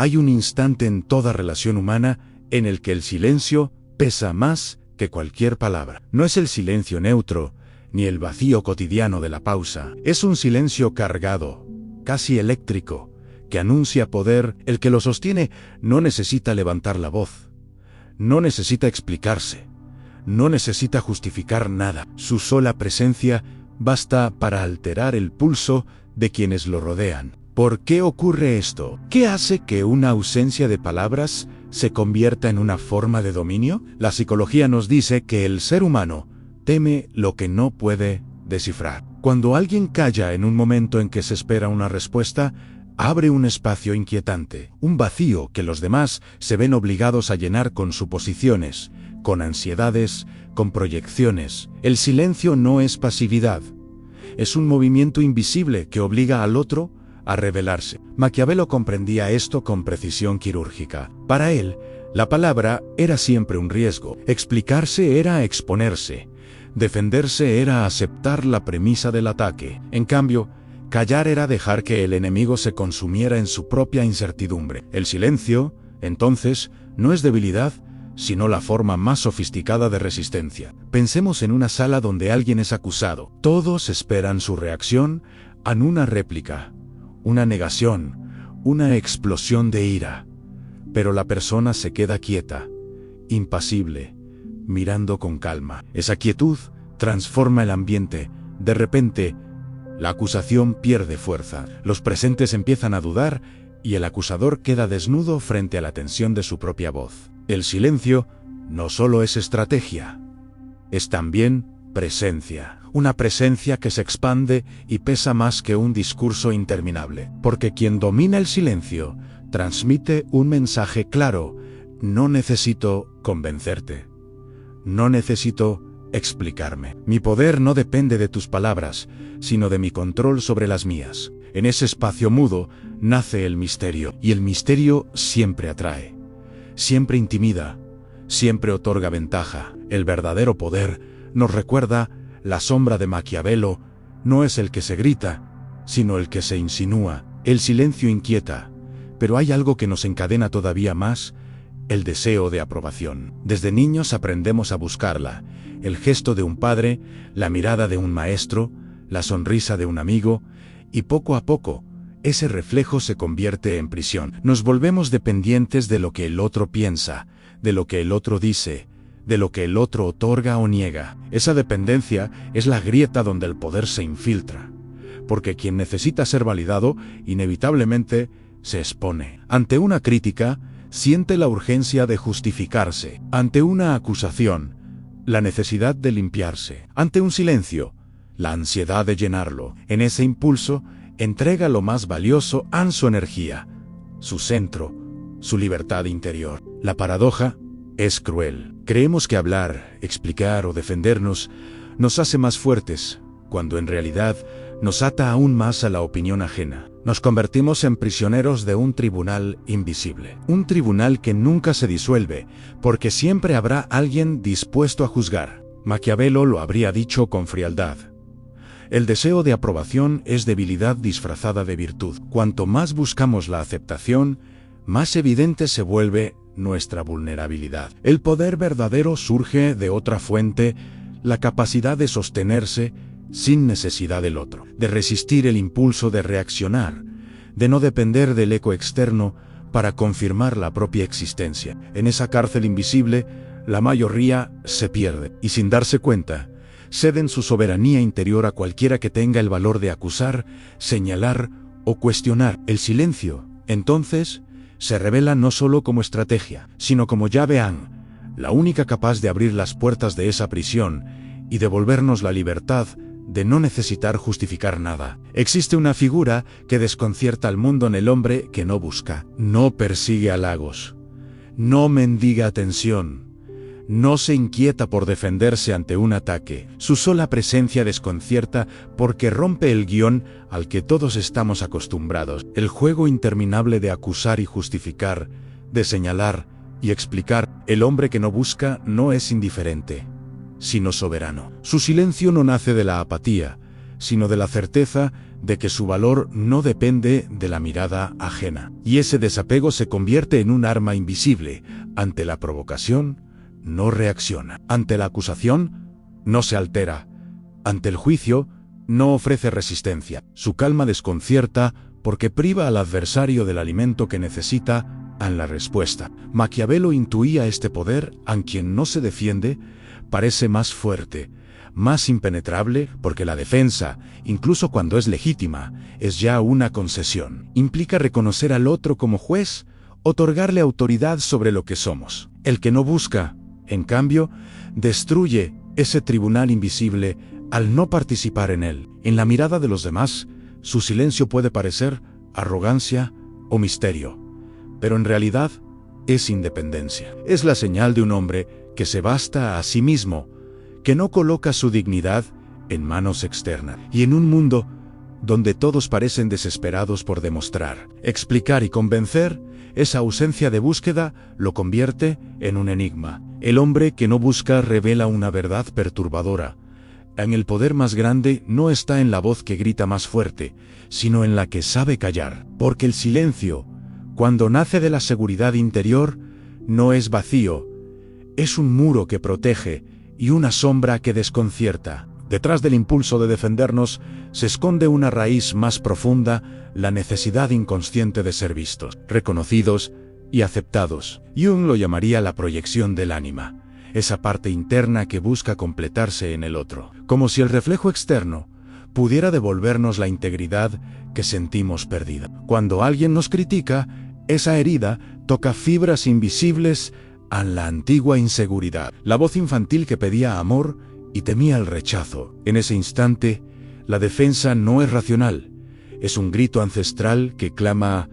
Hay un instante en toda relación humana en el que el silencio pesa más que cualquier palabra. No es el silencio neutro, ni el vacío cotidiano de la pausa. Es un silencio cargado, casi eléctrico, que anuncia poder. El que lo sostiene no necesita levantar la voz, no necesita explicarse, no necesita justificar nada. Su sola presencia basta para alterar el pulso de quienes lo rodean. ¿Por qué ocurre esto? ¿Qué hace que una ausencia de palabras se convierta en una forma de dominio? La psicología nos dice que el ser humano teme lo que no puede descifrar. Cuando alguien calla en un momento en que se espera una respuesta, abre un espacio inquietante, un vacío que los demás se ven obligados a llenar con suposiciones, con ansiedades, con proyecciones. El silencio no es pasividad, es un movimiento invisible que obliga al otro a revelarse. Maquiavelo comprendía esto con precisión quirúrgica. Para él, la palabra era siempre un riesgo. Explicarse era exponerse. Defenderse era aceptar la premisa del ataque. En cambio, callar era dejar que el enemigo se consumiera en su propia incertidumbre. El silencio, entonces, no es debilidad, sino la forma más sofisticada de resistencia. Pensemos en una sala donde alguien es acusado. Todos esperan su reacción a una réplica, una negación, una explosión de ira. Pero la persona se queda quieta, impasible, mirando con calma. Esa quietud transforma el ambiente. De repente, la acusación pierde fuerza. Los presentes empiezan a dudar y el acusador queda desnudo frente a la tensión de su propia voz. El silencio no solo es estrategia, es también presencia. Una presencia que se expande y pesa más que un discurso interminable. Porque quien domina el silencio transmite un mensaje claro: no necesito convencerte, no necesito explicarme. Mi poder no depende de tus palabras, sino de mi control sobre las mías. En ese espacio mudo nace el misterio, y el misterio siempre atrae, siempre intimida, siempre otorga ventaja. El verdadero poder, nos recuerda la sombra de Maquiavelo, no es el que se grita, sino el que se insinúa. El silencio inquieta, pero hay algo que nos encadena todavía más: el deseo de aprobación. Desde niños aprendemos a buscarla: el gesto de un padre, la mirada de un maestro, la sonrisa de un amigo, y poco a poco, ese reflejo se convierte en prisión. Nos volvemos dependientes de lo que el otro piensa, de lo que el otro dice, de lo que el otro otorga o niega. Esa dependencia es la grieta donde el poder se infiltra, porque quien necesita ser validado, inevitablemente, se expone. Ante una crítica, siente la urgencia de justificarse. Ante una acusación, la necesidad de limpiarse. Ante un silencio, la ansiedad de llenarlo. En ese impulso, entrega lo más valioso: su energía, su centro, su libertad interior. La paradoja es cruel. Creemos que hablar, explicar o defendernos nos hace más fuertes, cuando en realidad nos ata aún más a la opinión ajena. Nos convertimos en prisioneros de un tribunal invisible. Un tribunal que nunca se disuelve, porque siempre habrá alguien dispuesto a juzgar. Maquiavelo lo habría dicho con frialdad: el deseo de aprobación es debilidad disfrazada de virtud. Cuanto más buscamos la aceptación, más evidente se vuelve nuestra vulnerabilidad. El poder verdadero surge de otra fuente: la capacidad de sostenerse sin necesidad del otro, de resistir el impulso de reaccionar, de no depender del eco externo para confirmar la propia existencia. En esa cárcel invisible, la mayoría se pierde, y sin darse cuenta, ceden su soberanía interior a cualquiera que tenga el valor de acusar, señalar o cuestionar. El silencio, entonces, se revela no solo como estrategia, sino como llave la única capaz de abrir las puertas de esa prisión y devolvernos la libertad de no necesitar justificar nada. Existe una figura que desconcierta al mundo en el hombre que no busca, no persigue halagos, no mendiga atención, no se inquieta por defenderse ante un ataque. Su sola presencia desconcierta porque rompe el guión al que todos estamos acostumbrados. El juego interminable de acusar y justificar, de señalar y explicar. El hombre que no busca no es indiferente, sino soberano. Su silencio no nace de la apatía, sino de la certeza de que su valor no depende de la mirada ajena. Y ese desapego se convierte en un arma invisible. Ante la provocación, no reacciona. Ante la acusación, no se altera. Ante el juicio, no ofrece resistencia. Su calma desconcierta porque priva al adversario del alimento que necesita en la respuesta. Maquiavelo intuía este poder, en quien no se defiende, parece más fuerte, más impenetrable, porque la defensa, incluso cuando es legítima, es ya una concesión. Implica reconocer al otro como juez, otorgarle autoridad sobre lo que somos. El que no busca, en cambio, destruye ese tribunal invisible al no participar en él. En la mirada de los demás, su silencio puede parecer arrogancia o misterio, pero en realidad es independencia. Es la señal de un hombre que se basta a sí mismo, que no coloca su dignidad en manos externas. Y en un mundo donde todos parecen desesperados por demostrar, explicar y convencer, esa ausencia de búsqueda lo convierte en un enigma. El hombre que no busca revela una verdad perturbadora. En el poder más grande no está en la voz que grita más fuerte, sino en la que sabe callar. Porque el silencio, cuando nace de la seguridad interior, no es vacío, es un muro que protege y una sombra que desconcierta. Detrás del impulso de defendernos se esconde una raíz más profunda, la necesidad inconsciente de ser vistos, reconocidos y aceptados. Jung lo llamaría la proyección del ánima, esa parte interna que busca completarse en el otro, como si el reflejo externo pudiera devolvernos la integridad que sentimos perdida. Cuando alguien nos critica, esa herida toca fibras invisibles a la antigua inseguridad, la voz infantil que pedía amor y temía el rechazo. En ese instante, la defensa no es racional, es un grito ancestral que clama: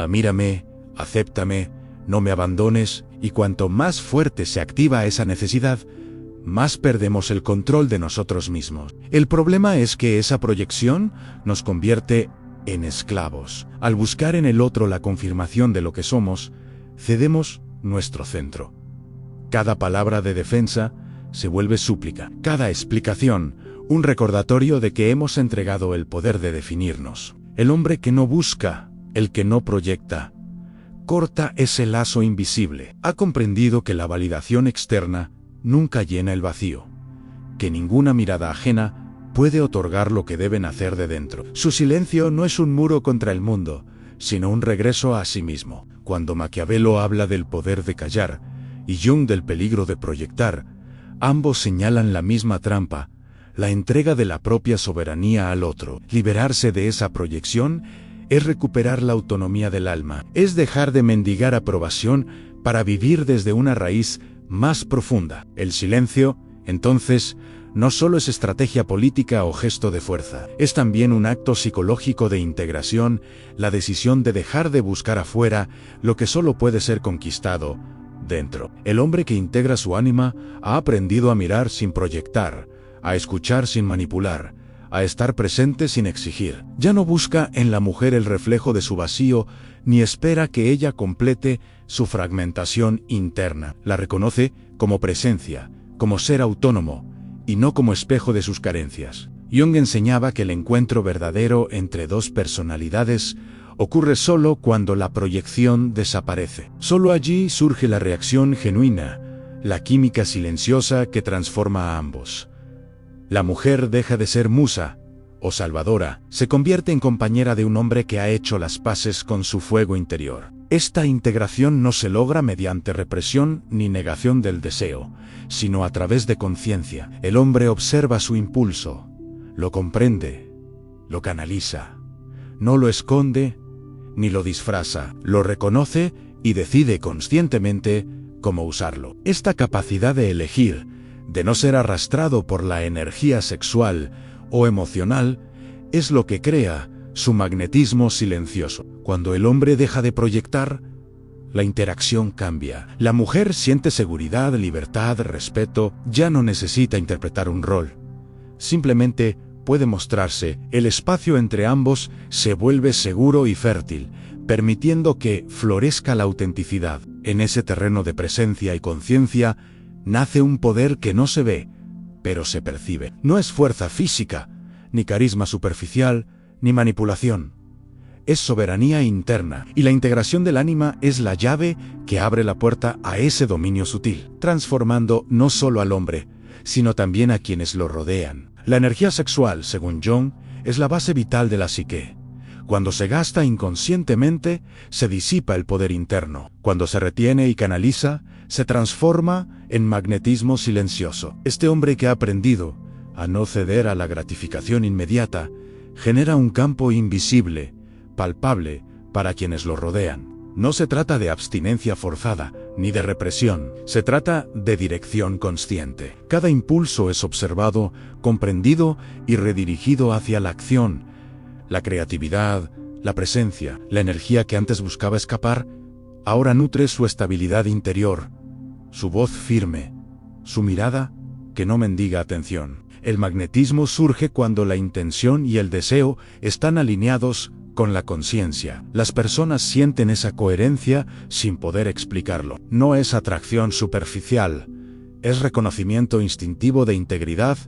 mírame, acéptame, no me abandones, y cuanto más fuerte se activa esa necesidad, más perdemos el control de nosotros mismos. El problema es que esa proyección nos convierte en esclavos. Al buscar en el otro la confirmación de lo que somos, cedemos nuestro centro. Cada palabra de defensa se vuelve súplica, cada explicación un recordatorio de que hemos entregado el poder de definirnos. El hombre que no busca, el que no proyecta, corta ese lazo invisible. Ha comprendido que la validación externa nunca llena el vacío, que ninguna mirada ajena puede otorgar lo que deben hacer de dentro. Su silencio no es un muro contra el mundo, sino un regreso a sí mismo. Cuando Maquiavelo habla del poder de callar y Jung del peligro de proyectar, ambos señalan la misma trampa, la entrega de la propia soberanía al otro. Liberarse de esa proyección es recuperar la autonomía del alma, es dejar de mendigar aprobación para vivir desde una raíz más profunda. El silencio, entonces, no solo es estrategia política o gesto de fuerza, es también un acto psicológico de integración, la decisión de dejar de buscar afuera lo que solo puede ser conquistado dentro. El hombre que integra su ánima ha aprendido a mirar sin proyectar, a escuchar sin manipular, a estar presente sin exigir. Ya no busca en la mujer el reflejo de su vacío, ni espera que ella complete su fragmentación interna. La reconoce como presencia, como ser autónomo, y no como espejo de sus carencias. Jung enseñaba que el encuentro verdadero entre dos personalidades ocurre solo cuando la proyección desaparece. Solo allí surge la reacción genuina, la química silenciosa que transforma a ambos. La mujer deja de ser musa o salvadora, se convierte en compañera de un hombre que ha hecho las paces con su fuego interior. Esta integración no se logra mediante represión ni negación del deseo, sino a través de conciencia. El hombre observa su impulso, lo comprende, lo canaliza, no lo esconde ni lo disfraza, lo reconoce y decide conscientemente cómo usarlo. Esta capacidad de elegir, de no ser arrastrado por la energía sexual o emocional, es lo que crea su magnetismo silencioso. Cuando el hombre deja de proyectar, la interacción cambia. La mujer siente seguridad, libertad, respeto, ya no necesita interpretar un rol. Simplemente puede mostrarse. El espacio entre ambos se vuelve seguro y fértil, permitiendo que florezca la autenticidad. En ese terreno de presencia y conciencia, nace un poder que no se ve, pero se percibe. No es fuerza física, ni carisma superficial, ni manipulación. Es soberanía interna, y la integración del ánima es la llave que abre la puerta a ese dominio sutil, transformando no solo al hombre, sino también a quienes lo rodean. La energía sexual, según Jung, es la base vital de la psique. Cuando se gasta inconscientemente, se disipa el poder interno. Cuando se retiene y canaliza, se transforma en magnetismo silencioso. Este hombre que ha aprendido a no ceder a la gratificación inmediata, genera un campo invisible, palpable, para quienes lo rodean. No se trata de abstinencia forzada, ni de represión. Se trata de dirección consciente. Cada impulso es observado, comprendido y redirigido hacia la acción. La creatividad, la presencia, la energía que antes buscaba escapar, ahora nutre su estabilidad interior, su voz firme, su mirada que no mendiga atención. El magnetismo surge cuando la intención y el deseo están alineados con la conciencia. Las personas sienten esa coherencia sin poder explicarlo. No es atracción superficial, es reconocimiento instintivo de integridad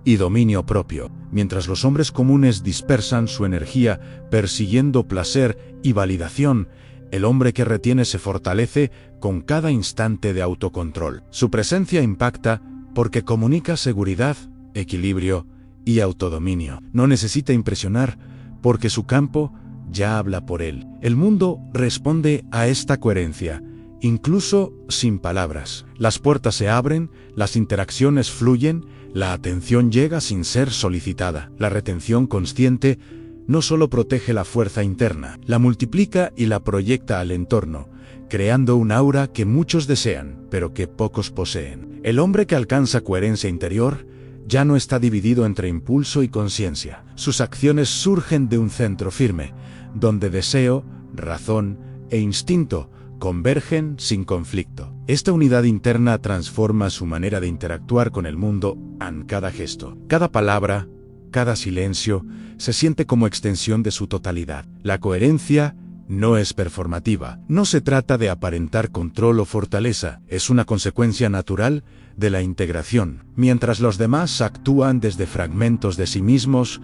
y dominio propio. Mientras los hombres comunes dispersan su energía persiguiendo placer y validación, el hombre que retiene se fortalece con cada instante de autocontrol. Su presencia impacta porque comunica seguridad, equilibrio y autodominio. No necesita impresionar porque su campo ya habla por él. El mundo responde a esta coherencia, incluso sin palabras. Las puertas se abren, las interacciones fluyen, la atención llega sin ser solicitada. La retención consciente no solo protege la fuerza interna, la multiplica y la proyecta al entorno, creando un aura que muchos desean, pero que pocos poseen. El hombre que alcanza coherencia interior ya no está dividido entre impulso y conciencia. Sus acciones surgen de un centro firme, donde deseo, razón e instinto convergen sin conflicto. Esta unidad interna transforma su manera de interactuar con el mundo en cada gesto. Cada palabra, cada silencio, se siente como extensión de su totalidad. La coherencia no es performativa. No se trata de aparentar control o fortaleza. Es una consecuencia natural de la integración. Mientras los demás actúan desde fragmentos de sí mismos,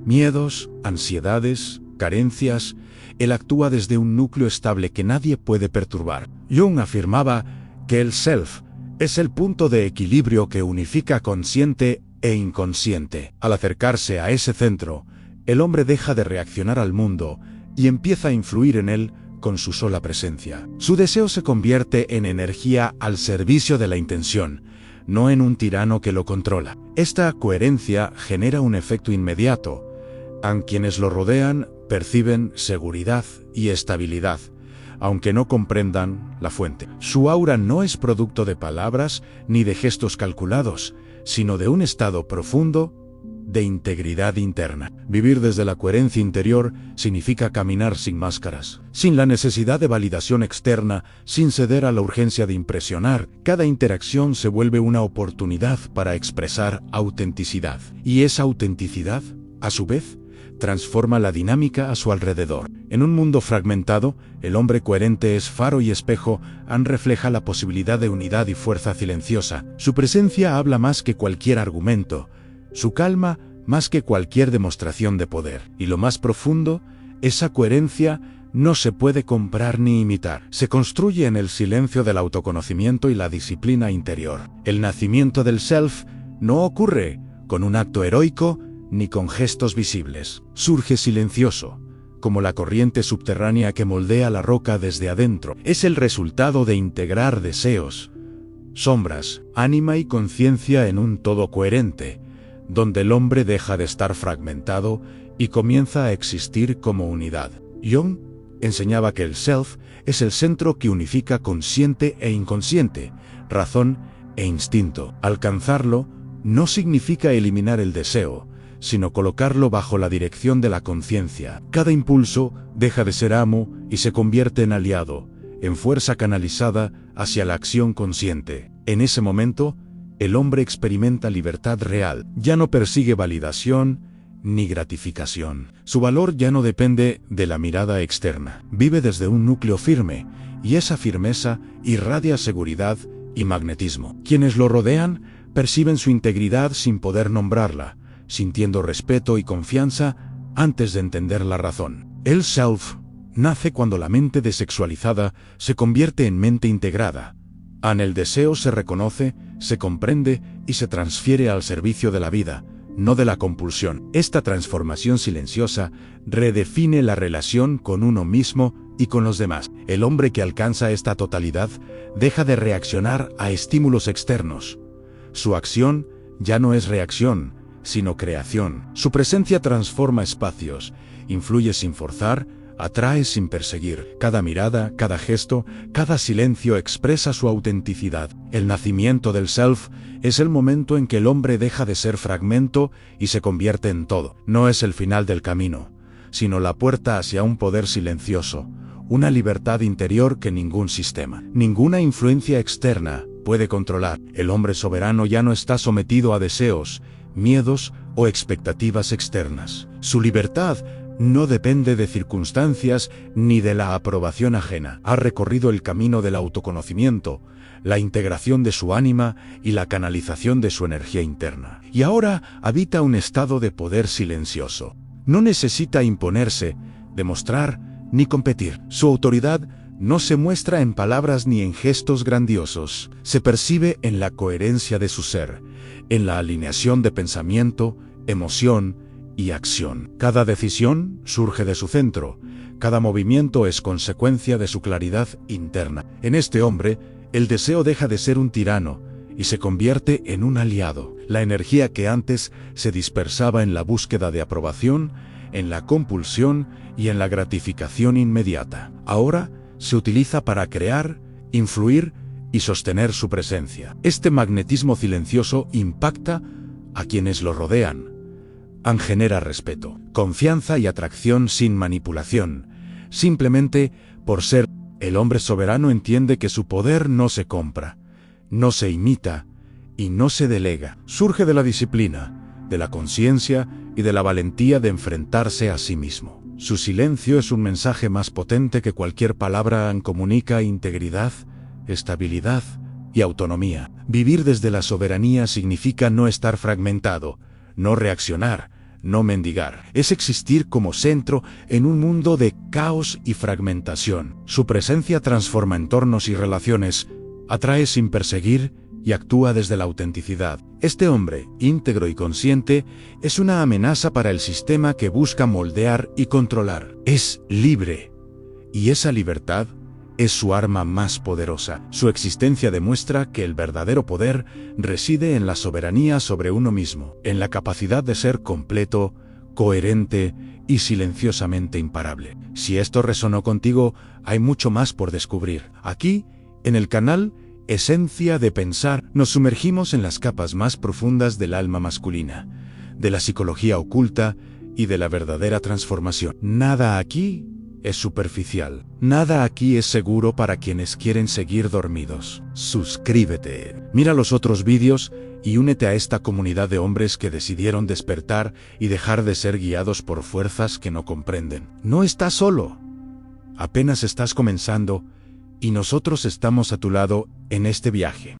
miedos, ansiedades, carencias, él actúa desde un núcleo estable que nadie puede perturbar. Jung afirmaba que el self es el punto de equilibrio que unifica consciente e inconsciente. Al acercarse a ese centro, el hombre deja de reaccionar al mundo y empieza a influir en él con su sola presencia. Su deseo se convierte en energía al servicio de la intención, no en un tirano que lo controla. Esta coherencia genera un efecto inmediato. A quienes lo rodean perciben seguridad y estabilidad, aunque no comprendan la fuente. Su aura no es producto de palabras ni de gestos calculados, sino de un estado profundo de integridad interna. Vivir desde la coherencia interior significa caminar sin máscaras, sin la necesidad de validación externa, sin ceder a la urgencia de impresionar. Cada interacción se vuelve una oportunidad para expresar autenticidad. Y esa autenticidad, a su vez, transforma la dinámica a su alrededor. En un mundo fragmentado, el hombre coherente es faro y espejo, refleja la posibilidad de unidad y fuerza silenciosa. Su presencia habla más que cualquier argumento, su calma más que cualquier demostración de poder. Y lo más profundo, esa coherencia no se puede comprar ni imitar. Se construye en el silencio del autoconocimiento y la disciplina interior. El nacimiento del self no ocurre con un acto heroico ni con gestos visibles. Surge silencioso, como la corriente subterránea que moldea la roca desde adentro. Es el resultado de integrar deseos, sombras, ánima y conciencia en un todo coherente, donde el hombre deja de estar fragmentado y comienza a existir como unidad. Jung enseñaba que el self es el centro que unifica consciente e inconsciente, razón e instinto. Alcanzarlo no significa eliminar el deseo, sino colocarlo bajo la dirección de la conciencia. Cada impulso deja de ser amo y se convierte en aliado, en fuerza canalizada hacia la acción consciente. En ese momento, el hombre experimenta libertad real. Ya no persigue validación ni gratificación. Su valor ya no depende de la mirada externa. Vive desde un núcleo firme, y esa firmeza irradia seguridad y magnetismo. Quienes lo rodean perciben su integridad sin poder nombrarla, sintiendo respeto y confianza antes de entender la razón. El self nace cuando la mente desexualizada se convierte en mente integrada. En el deseo se reconoce, se comprende y se transfiere al servicio de la vida, no de la compulsión. Esta transformación silenciosa redefine la relación con uno mismo y con los demás. El hombre que alcanza esta totalidad deja de reaccionar a estímulos externos. Su acción ya no es reacción, sino creación. Su presencia transforma espacios, influye sin forzar, atrae sin perseguir. Cada mirada, cada gesto, cada silencio expresa su autenticidad. El nacimiento del self es el momento en que el hombre deja de ser fragmento y se convierte en todo. No es el final del camino, sino la puerta hacia un poder silencioso, una libertad interior que ningún sistema, ninguna influencia externa puede controlar. El hombre soberano ya no está sometido a deseos, miedos o expectativas externas. Su libertad no depende de circunstancias ni de la aprobación ajena. Ha recorrido el camino del autoconocimiento, la integración de su ánima y la canalización de su energía interna. Y ahora habita un estado de poder silencioso. No necesita imponerse, demostrar ni competir. Su autoridad no se muestra en palabras ni en gestos grandiosos. Se percibe en la coherencia de su ser, en la alineación de pensamiento, emoción y acción. Cada decisión surge de su centro, cada movimiento es consecuencia de su claridad interna. En este hombre, el deseo deja de ser un tirano y se convierte en un aliado. La energía que antes se dispersaba en la búsqueda de aprobación, en la compulsión y en la gratificación inmediata, ahora se utiliza para crear, influir y sostener su presencia. Este magnetismo silencioso impacta a quienes lo rodean. Genera respeto, confianza y atracción sin manipulación, simplemente por ser. El hombre soberano entiende que su poder no se compra, no se imita y no se delega. Surge de la disciplina, de la conciencia y de la valentía de enfrentarse a sí mismo. Su silencio es un mensaje más potente que cualquier palabra. Comunica integridad, estabilidad y autonomía. Vivir desde la soberanía significa no estar fragmentado, no reaccionar, no mendigar. Es existir como centro en un mundo de caos y fragmentación. Su presencia transforma entornos y relaciones, atrae sin perseguir y actúa desde la autenticidad. Este hombre, íntegro y consciente, es una amenaza para el sistema que busca moldear y controlar. Es libre, y esa libertad es su arma más poderosa. Su existencia demuestra que el verdadero poder reside en la soberanía sobre uno mismo, en la capacidad de ser completo, coherente y silenciosamente imparable. Si esto resonó contigo, hay mucho más por descubrir. Aquí, en el canal Esencia de Pensar, nos sumergimos en las capas más profundas del alma masculina, de la psicología oculta y de la verdadera transformación. Nada aquí es superficial. Nada aquí es seguro para quienes quieren seguir dormidos. Suscríbete, mira los otros vídeos y únete a esta comunidad de hombres que decidieron despertar y dejar de ser guiados por fuerzas que no comprenden. No estás solo. Apenas estás comenzando y nosotros estamos a tu lado en este viaje.